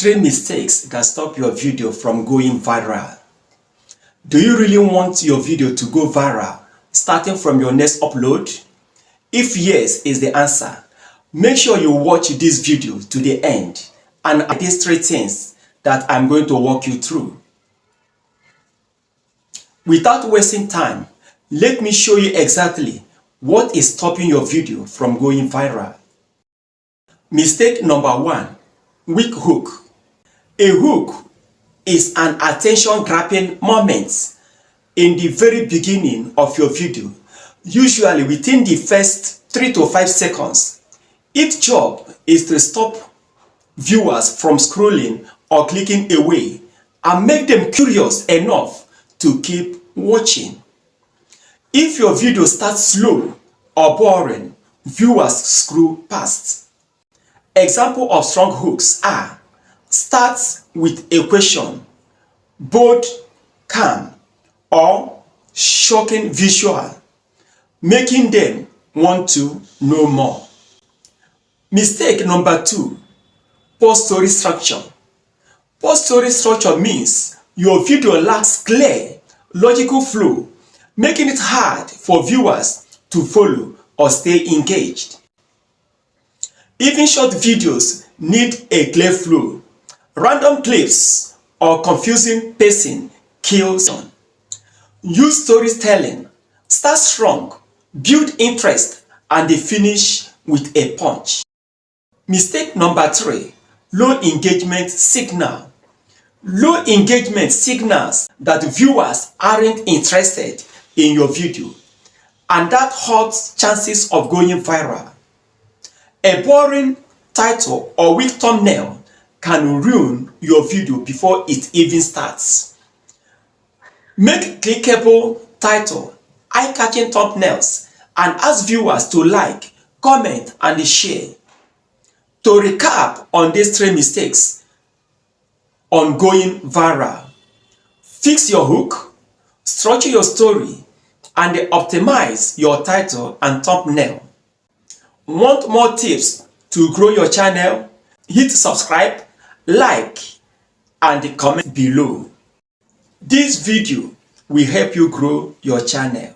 3 mistakes that stop your video from going viral. Do you really want your video to go viral starting from your next upload? If yes is the answer, make sure you watch this video to the end and these 3 things that I'm going to walk you through. Without wasting time, let me show you exactly what is stopping your video from going viral. Mistake number 1, weak hook. A hook is an attention-grabbing moment in the very beginning of your video, usually within the first 3 to 5 seconds. Its job is to stop viewers from scrolling or clicking away and make them curious enough to keep watching. If your video starts slow or boring, viewers scroll past. Example of strong hooks are: start with a question, bold, calm, or shocking visual, making them want to know more. Mistake number 2, poor story structure. Poor story structure means your video lacks clear, logical flow, making it hard for viewers to follow or stay engaged. Even short videos need a clear flow. Random clips or confusing pacing kills on. Use storytelling. Start strong, build interest, and finish with a punch. Mistake number 3, low engagement signal. Low engagement signals that viewers aren't interested in your video, and that hurts chances of going viral. A boring title or weak thumbnail can ruin your video before it even starts. Make clickable title, eye-catching thumbnails, and ask viewers to like, comment, and share. To recap on these 3 mistakes on going viral: fix your hook, structure your story, and optimize your title and thumbnail. Want more tips to grow your channel? Hit subscribe, like, and comment below. This video will help you grow your channel.